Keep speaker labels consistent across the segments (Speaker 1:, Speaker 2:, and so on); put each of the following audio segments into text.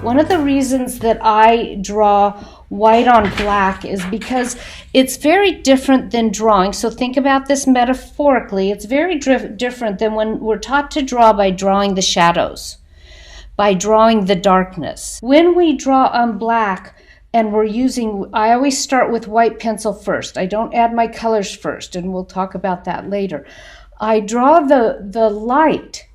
Speaker 1: One of the reasons that I draw white on black is because it's very different than drawing. So think about this metaphorically. It's very different than when we're taught to draw by drawing the shadows, by drawing the darkness. When we draw on black, and I always start with white pencil first. I don't add my colors first, and we'll talk about that later. I draw the light,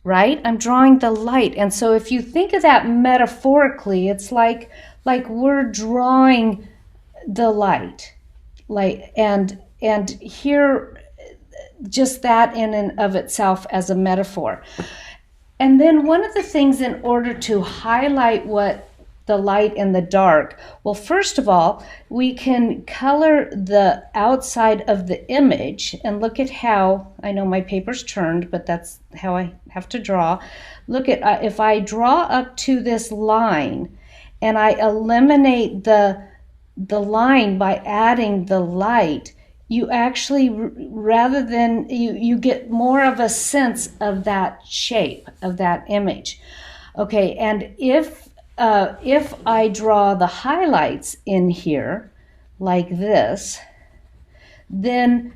Speaker 1: right? I'm drawing the light. And so if you think of that metaphorically, it's like we're drawing the light. And here, just that in and of itself as a metaphor. And then one of the things, in order to highlight what the light and the dark, well, first of all, we can color the outside of the image, and look at how, I know my paper's turned, but that's how I have to draw. Look at, if I draw up to this line and I eliminate the line by adding the light, you actually, rather than, you get more of a sense of that shape, of that image. Okay, and if I draw the highlights in here like this, then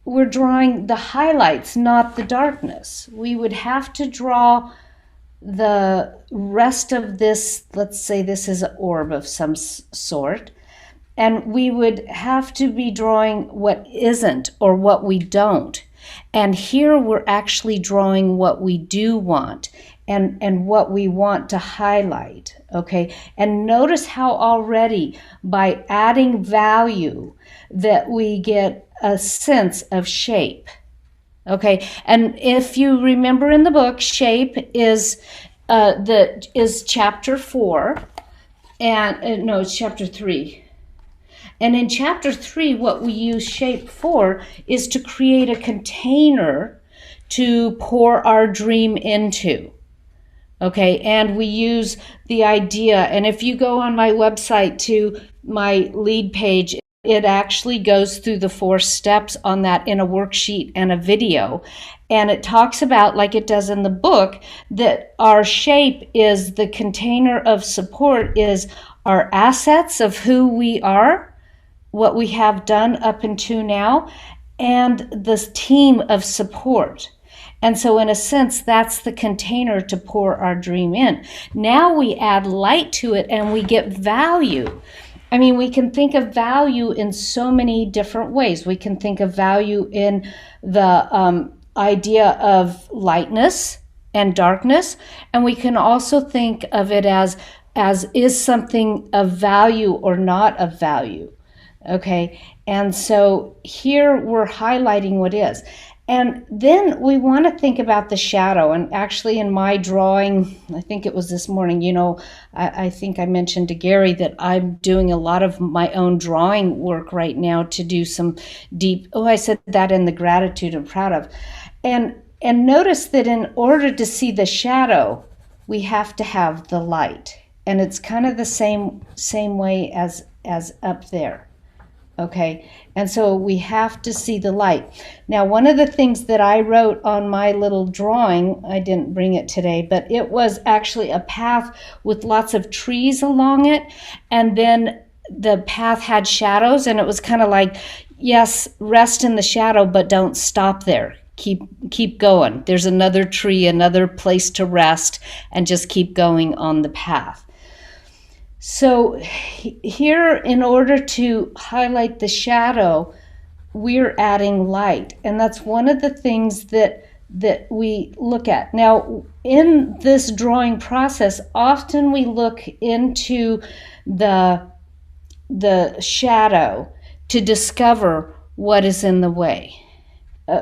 Speaker 1: we're drawing the highlights, not the darkness. We would have to draw the rest of this. Let's say this is an orb of some sort, and we would have to be drawing what isn't, or what we don't. And here we're actually drawing what we do want, and what we want to highlight, okay? And notice how already by adding value that we get a sense of shape, okay? And if you remember in the book, shape is chapter 4, and no, it's chapter 3. And in chapter 3, what we use shape for is to create a container to pour our dream into. Okay, and we use the idea, and if you go on my website to my lead page, it actually goes through the 4 steps on that in a worksheet and a video. And it talks about, like it does in the book, that our shape is the container of support, is our assets of who we are, what we have done up until now, and this team of support. And so in a sense, that's the container to pour our dream in. Now we add light to it and we get value. I mean, we can think of value in so many different ways. We can think of value in the idea of lightness and darkness. And we can also think of it as is something of value or not of value. Okay, and so here we're highlighting what is. And then we want to think about the shadow. And actually in my drawing, I think it was this morning, you know, I think I mentioned to Gary that I'm doing a lot of my own drawing work right now to do some deep, I said that in the gratitude I'm proud of. And notice that in order to see the shadow, we have to have the light. And it's kind of the same way as up there. Okay, and so we have to see the light. Now, one of the things that I wrote on my little drawing, I didn't bring it today, but it was actually a path with lots of trees along it, and then the path had shadows, and it was kind of like, yes, rest in the shadow, but don't stop there. Keep going. There's another tree, another place to rest, and just keep going on the path. So here, in order to highlight the shadow, we're adding light. And that's one of the things that we look at. Now, in this drawing process, often we look into the shadow to discover what is in the way.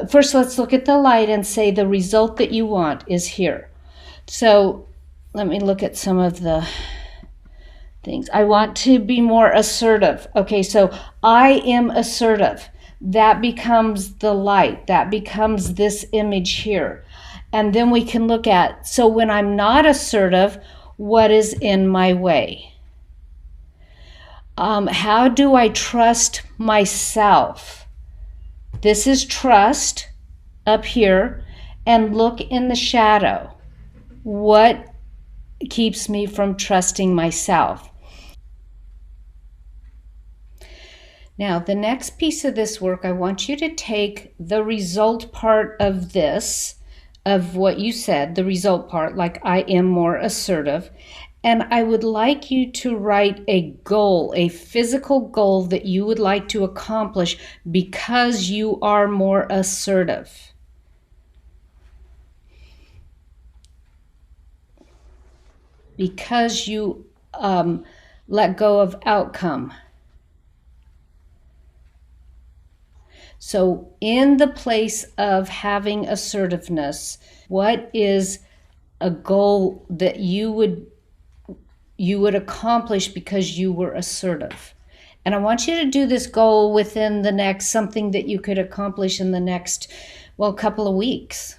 Speaker 1: First, let's look at the light and say the result that you want is here. So let me look at some of the things. I want to be more assertive. Okay, so I am assertive. That becomes the light. That becomes this image here. And then we can look at, so when I'm not assertive, what is in my way? How do I trust myself? This is trust up here. And look in the shadow. What keeps me from trusting myself. Now, the next piece of this work, I want you to take the result part of this, of what you said, the result part, like I am more assertive, and I would like you to write a goal, a physical goal that you would like to accomplish because you are more assertive. Because you let go of outcome. So in the place of having assertiveness, what is a goal that you would accomplish because you were assertive? And I want you to do this goal within the next, something that you could accomplish in the next, well, couple of weeks.